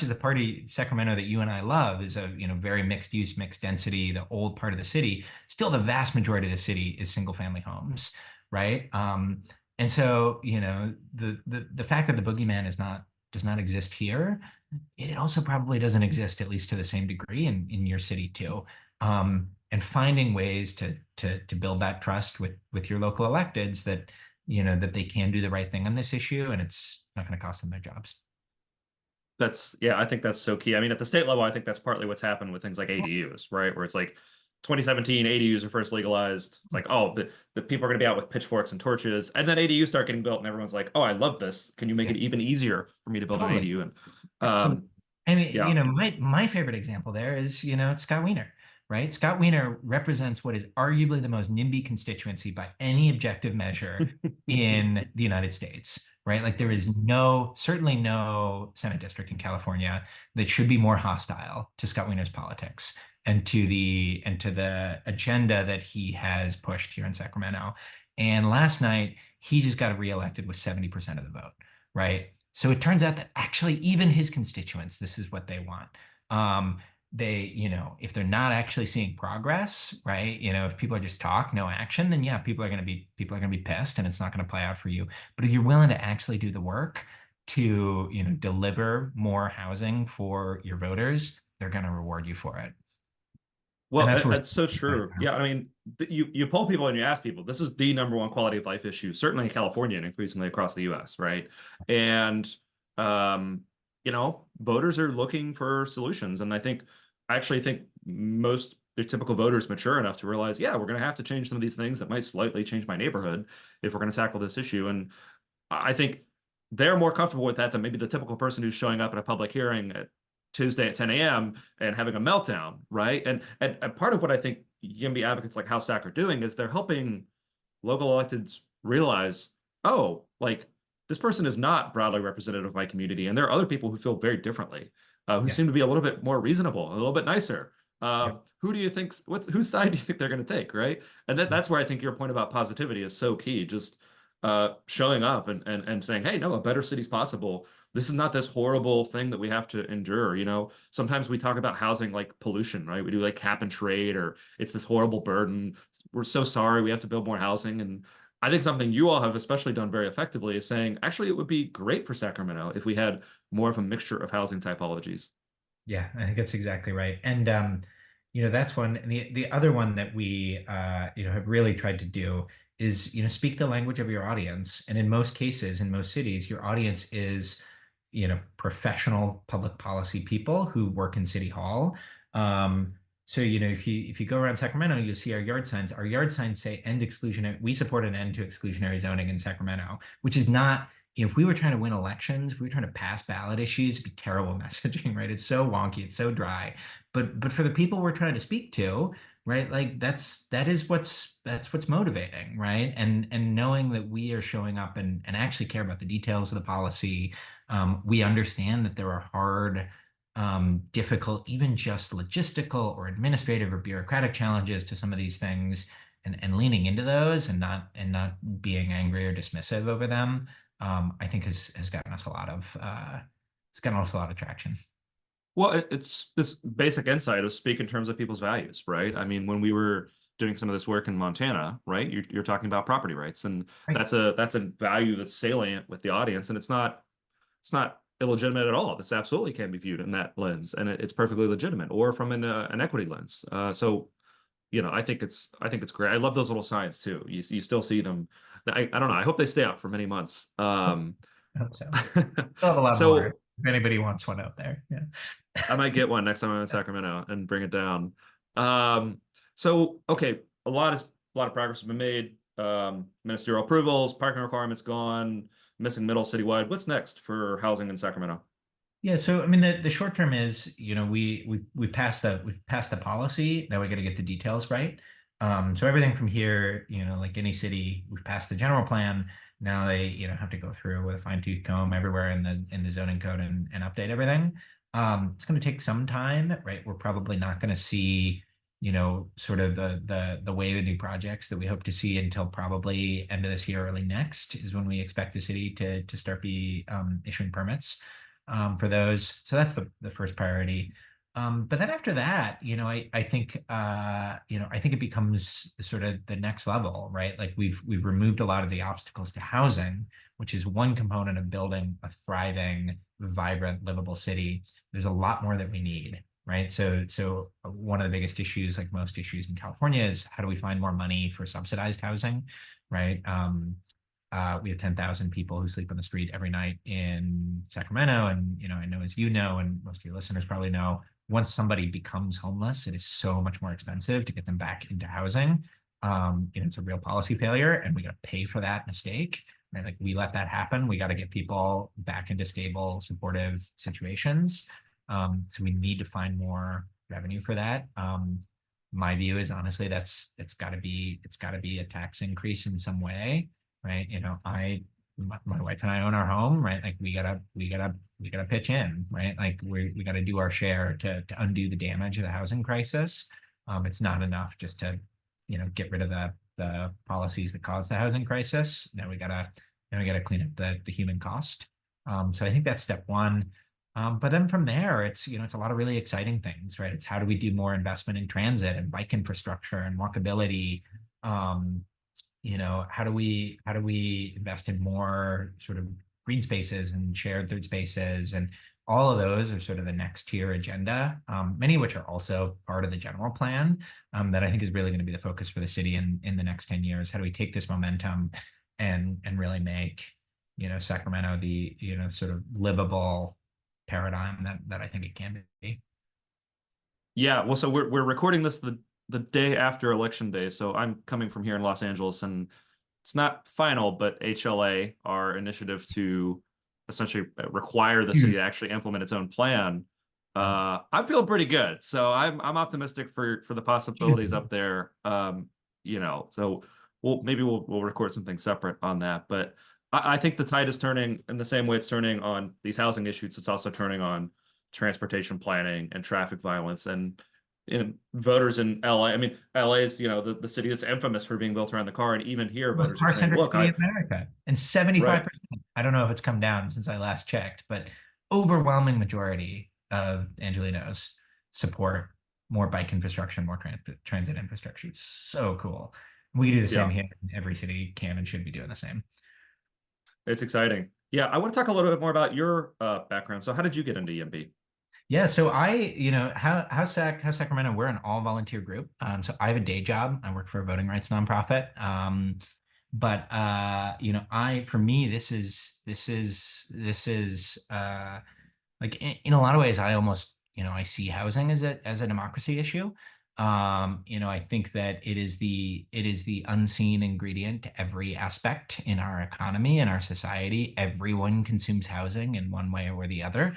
as the party Sacramento that you and I love is a, very mixed use, mixed density, the old part of the city, still the vast majority of the city is single family homes, right? And so, the fact that the boogeyman does not exist here, it also probably doesn't exist, at least to the same degree, in your city too. And finding ways to build that trust with your local electeds, that that they can do the right thing on this issue, and it's not going to cost them their jobs. Yeah, I think that's so key. I mean, at the state level, I think that's partly what's happened with things like ADUs, right? Where it's like 2017, ADUs are first legalized. It's like, oh, the people are going to be out with pitchforks and torches. And then ADUs start getting built, and everyone's like, oh, I love this. Can you make it Yes, even easier for me to build an totally. ADU? And Absolutely. I mean, yeah. my favorite example there is, Scott Wiener, right? Scott Wiener represents what is arguably the most NIMBY constituency by any objective measure in the United States, right? Like, there is certainly no Senate district in California that should be more hostile to Scott Wiener's politics and to the agenda that he has pushed here in Sacramento. And last night, he just got reelected with 70% of the vote, right? So it turns out that actually even his constituents, this is what they want. They, if they're not actually seeing progress, right? If people are just talk, no action, then yeah, people are going to be pissed, and it's not going to play out for you. But if you're willing to actually do the work to, deliver more housing for your voters, they're going to reward you for it. And Well, that's where that's so true. Yeah, I mean, you poll people and you ask people, this is the number one quality of life issue, certainly in California and increasingly across the U.S., right? And voters are looking for solutions, and I actually think most typical voters mature enough to realize, yeah, we're going to have to change some of these things that might slightly change my neighborhood if we're going to tackle this issue. And I think they're more comfortable with that than maybe the typical person who's showing up at a public hearing at Tuesday at 10 a.m. and having a meltdown, right? And part of what I think YIMBY advocates like House SAC are doing is they're helping local electeds realize, oh, like this person is not broadly representative of my community, and there are other people who feel very differently, who Yeah. seem to be a little bit more reasonable, a little bit nicer. Yeah. Who do you think? Whose side do you think they're going to take, right? And that's where I think your point about positivity is so key. Just showing up and saying, hey, no, a better city's possible. This is not this horrible thing that we have to endure. Sometimes we talk about housing like pollution, right? We do like cap and trade, or it's this horrible burden. We're so sorry we have to build more housing. And I think something you all have especially done very effectively is saying, actually, it would be great for Sacramento if we had more of a mixture of housing typologies. Yeah, I think that's exactly right. And that's one. And the other one that we have really tried to do is, speak the language of your audience. And in most cases, in most cities, your audience is, professional public policy people who work in City Hall. So, if you go around Sacramento, you'll see our yard signs. Our yard signs say end exclusionary. We support an end to exclusionary zoning in Sacramento, which is not, if we were trying to win elections, if we were trying to pass ballot issues, it'd be terrible messaging, right? It's so wonky, it's so dry. But for the people we're trying to speak to, right? Like, that's what's motivating, right? And knowing that we are showing up and actually care about the details of the policy. We understand that there are hard, difficult, even just logistical or administrative or bureaucratic challenges to some of these things, and leaning into those, and not being angry or dismissive over them, I think has gotten us a lot of traction. Well, it's this basic insight of speak in terms of people's values, right? I mean, when we were doing some of this work in Montana, right? You're talking about property rights, and Right. that's a value that's salient with the audience, and it's not illegitimate at all. This absolutely can be viewed in that lens, and it's perfectly legitimate, or from an equity lens. So I think it's great. I love those little signs too. You still see them. I don't know. I hope they stay up for many months. I hope so. We'll have a lot more So if anybody wants one out there. Yeah. I might get one next time I'm in Sacramento and bring it down. Um, so okay, a lot of progress has been made. Ministerial approvals, parking requirements gone, missing middle citywide. What's next for housing in Sacramento? Yeah, so I mean the short term is, we've passed the policy. Now we got to get the details right. So everything from here, like any city, we've passed the general plan. Now they, have to go through with a fine tooth comb everywhere in the zoning code and update everything. It's going to take some time, right? We're probably not going to see, sort of the wave of new projects that we hope to see until probably end of this year, early next is when we expect the city to start issuing permits for those. So that's the first priority. But then after that, I think I think it becomes sort of the next level, right? Like we've removed a lot of the obstacles to housing, which is one component of building a thriving, vibrant, livable city. There's a lot more that we need, right? So one of the biggest issues, like most issues in California, is how do we find more money for subsidized housing, right? We have 10,000 people who sleep on the street every night in Sacramento. And, I know, as you know, and most of your listeners probably know, once somebody becomes homeless, it is so much more expensive to get them back into housing. It's a real policy failure, and we got to pay for that mistake. Right? Like we let that happen. We got to get people back into stable, supportive situations. So we need to find more revenue for that. My view is honestly, it's got to be a tax increase in some way, right? My wife and I own our home, right? Like we gotta pitch in, right? Like we gotta do our share to undo the damage of the housing crisis. It's not enough just to, get rid of the policies that caused the housing crisis. Now we gotta clean up the human cost. So I think that's step one. But then from there, it's a lot of really exciting things, right? It's how do we do more investment in transit and bike infrastructure and walkability? How do we invest in more sort of green spaces and shared third spaces? And all of those are sort of the next tier agenda, many of which are also part of the general plan, that I think is really going to be the focus for the city in the next 10 years. How do we take this momentum and really make, Sacramento the, sort of livable paradigm that I think it can be? Yeah, well, so we're recording this the day after election day. So I'm coming from here in Los Angeles, and it's not final, but HLA, our initiative to essentially require the city to actually implement its own plan. I'm feeling pretty good, so I'm optimistic for the possibilities up there. So we'll record something separate on that, but I think the tide is turning in the same way it's turning on these housing issues. It's also turning on transportation planning and traffic violence and voters in LA. I mean, LA is, the city that's infamous for being built around the car. And even here, Most voters are saying, car-centric look, city in America. And 75%, right. I don't know if it's come down since I last checked, but overwhelming majority of Angelinos support more bike infrastructure, more transit infrastructure. It's so cool. We do the same Yeah, here. Every city can and should be doing the same. it's exciting. Yeah, I want to talk a little bit more about your background. So how did you get into EMB? Yeah, so how Sacramento, we're an all volunteer group. So I have a day job. I work for a voting rights nonprofit. But I for me, this is like in a lot of ways, I almost, I see housing as a democracy issue. I think that it is the unseen ingredient to every aspect in our economy and our society. Everyone consumes housing in one way or the other.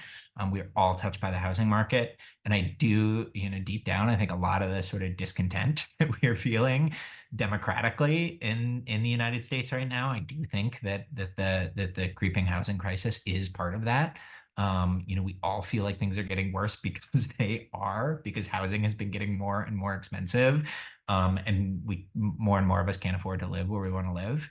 We're all touched by the housing market, and I do, deep down, I think a lot of the sort of discontent that we are feeling democratically in the United States right now, I do think that the creeping housing crisis is part of that. We all feel like things are getting worse because because housing has been getting more and more expensive. And more and more of us can't afford to live where we want to live.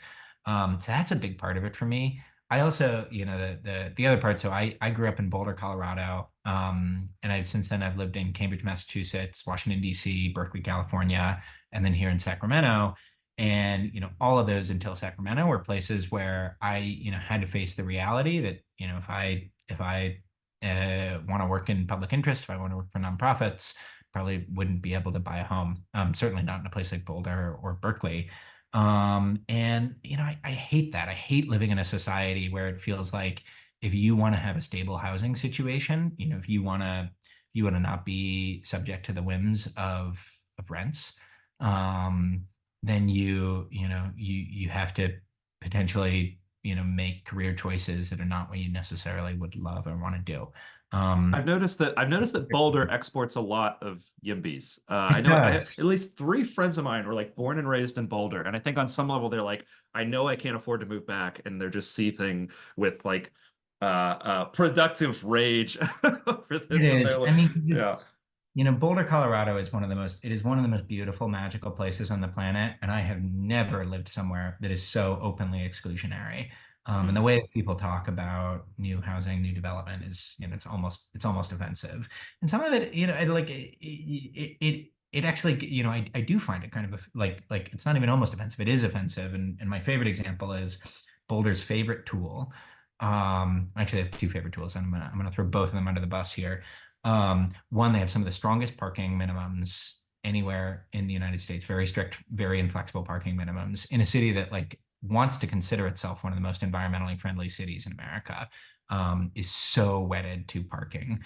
So that's a big part of it for me. I also, the other part, so I grew up in Boulder, Colorado. And since then I've lived in Cambridge, Massachusetts, Washington, D.C., Berkeley, California, and then here in Sacramento. And, all of those until Sacramento were places where I, had to face the reality that, if I if I want to work in public interest, if I want to work for nonprofits, probably wouldn't be able to buy a home. Certainly not in a place like Boulder or Berkeley. And I hate that. I hate living in a society where it feels like if you want to have a stable housing situation, if you want to not be subject to the whims of rents, then you have to potentially make career choices that are not what you necessarily would love or want to do. Um, I've noticed that Boulder exports a lot of Yimbys. I it know I have at does. least three friends of mine were like born and raised in Boulder, and I think on some level they're like, I know I can't afford to move back, and they're just seething with like productive rage for It this, and is. they're I like, mean, 'cause yeah. Boulder, Colorado it is one of the most beautiful, magical places on the planet. And I have never lived somewhere that is so openly exclusionary. And the Mhm. way that people talk about new housing, new development is, it's almost offensive. And some of it, it actually, I do find it kind of like it's not even almost offensive. It is offensive. And my favorite example is Boulder's favorite tool. Actually, I have two favorite tools, and I'm gonna throw both of them under the bus here. One, they have some of the strongest parking minimums anywhere in the United States, very strict, very inflexible parking minimums in a city that like wants to consider itself one of the most environmentally friendly cities in America, is so wedded to parking,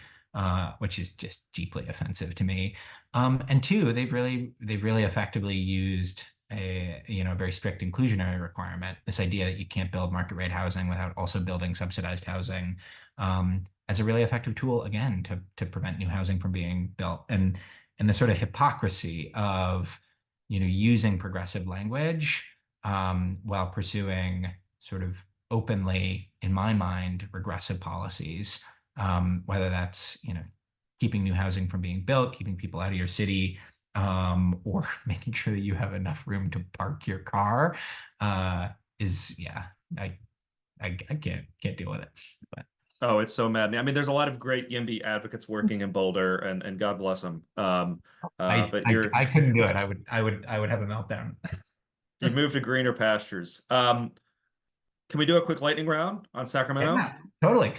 which is just deeply offensive to me. And two, they've really effectively used a very strict inclusionary requirement. This idea that you can't build market rate housing without also building subsidized housing, as a really effective tool again to prevent new housing from being built. And the sort of hypocrisy of using progressive language, while pursuing sort of openly, in my mind, regressive policies, whether that's keeping new housing from being built, keeping people out of your city, or making sure that you have enough room to park your car, is yeah, I can't deal with it. But Oh, it's so maddening. I mean, there's a lot of great YIMBY advocates working in Boulder, and God bless them. I, But I you're I couldn't do it. I would have a meltdown. you've moved to greener pastures. Can we do a quick lightning round on Sacramento? Yeah, totally.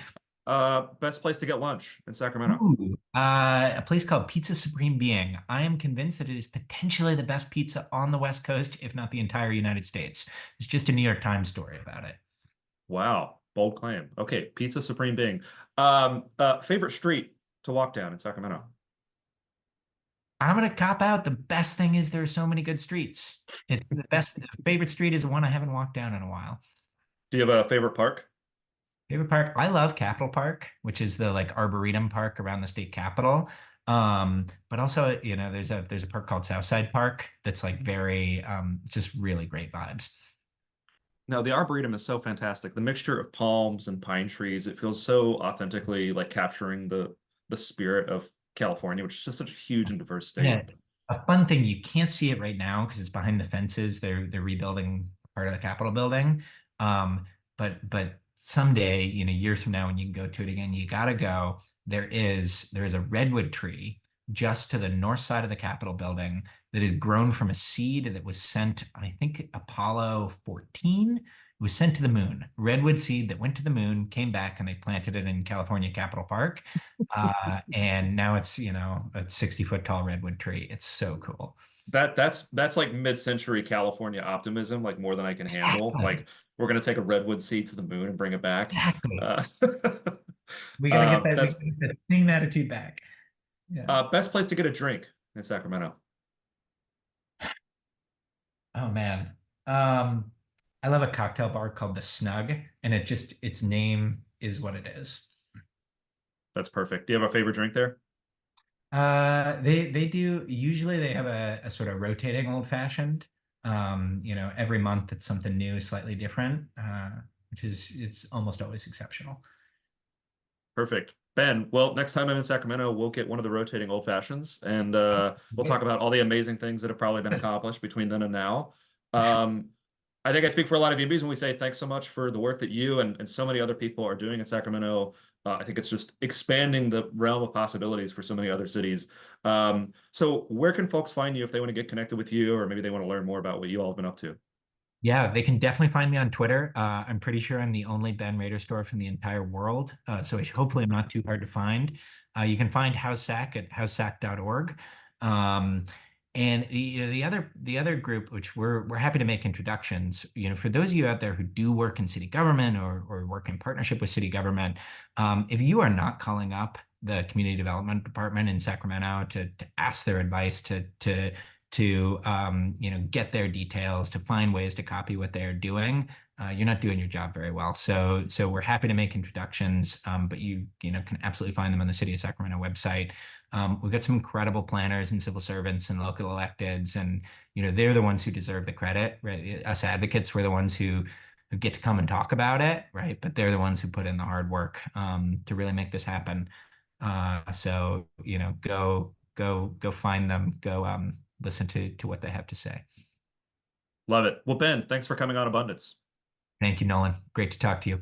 Best place to get lunch in Sacramento. Ooh, a place called Pizza Supreme Being. I am convinced that it is potentially the best pizza on the West Coast, if not the entire United States. It's just a New York Times story about it. Wow, bold claim. Okay, Pizza Supreme Being. Favorite street to walk down in Sacramento? I'm gonna cop out. The best thing is there are so many good streets. It's the best. Favorite street is the one I haven't walked down in a while. Do you have a favorite park? Favorite park? I love Capitol Park, which is the like arboretum park around the state capitol. But also, there's a park called Southside Park that's like very just really great vibes. No, the Arboretum is so fantastic. The mixture of palms and pine trees, it feels so authentically like capturing the spirit of California, which is just such a huge and diverse Yeah, state. a fun thing, you can't see it right now because it's behind the fences. They're rebuilding part of the Capitol building. But someday, years from now, when you can go to it again, you gotta go. There is a redwood tree just to the north side of the Capitol building that is grown from a seed that was sent, I think, Apollo 14. It was sent to the moon. Redwood seed that went to the moon, came back, and they planted it in California Capitol Park. And now it's, a 60-foot tall redwood tree. It's so cool. That's like mid-century California optimism, like more than I can handle. Exactly. Like we're gonna take a redwood seed to the moon and bring it back. Exactly. Uh, We gotta get that, we that's gotta get that same attitude back. Yeah. best place to get a drink in Sacramento. Oh man. Um, I love a cocktail bar called the Snug, and its name is what it is. That's perfect. Do you have a favorite drink there? They do usually they have a sort of rotating old fashioned. Every month it's something new, slightly different, which is it's almost always exceptional. Perfect. Ben, well, next time I'm in Sacramento, we'll get one of the rotating old fashions, and we'll talk Yeah. about all the amazing things that have probably been accomplished between then and now. Um, I think I speak for a lot of UMBs when we say thanks so much for the work that you and so many other people are doing in Sacramento. I think it's just expanding the realm of possibilities for so many other cities. So where can folks find you if they want to get connected with you, or maybe they want to learn more about what you all have been up to? Yeah, they can definitely find me on Twitter. I'm pretty sure I'm the only Ben Raderstorf in the entire world. So hopefully I'm not too hard to find. You can find HowSac at howsac.org. Um, and the other group, which we're happy to make introductions, for those of you out there who do work in city government or work in partnership with city government, if you are not calling up the community development department in Sacramento to ask their advice, to get their details, to find ways to copy what they're doing, you're not doing your job very well. So we're happy to make introductions, but you can absolutely find them on the City of Sacramento website. We've got some incredible planners and civil servants and local electeds, and they're the ones who deserve the credit, right? Us advocates, we're the ones who get to come and talk about it, right? But they're the ones who put in the hard work to really make this happen. So go find them, go listen to what they have to say. Love it. Well, Ben, thanks for coming on Abundance. Thank you, Nolan. Great to talk to you.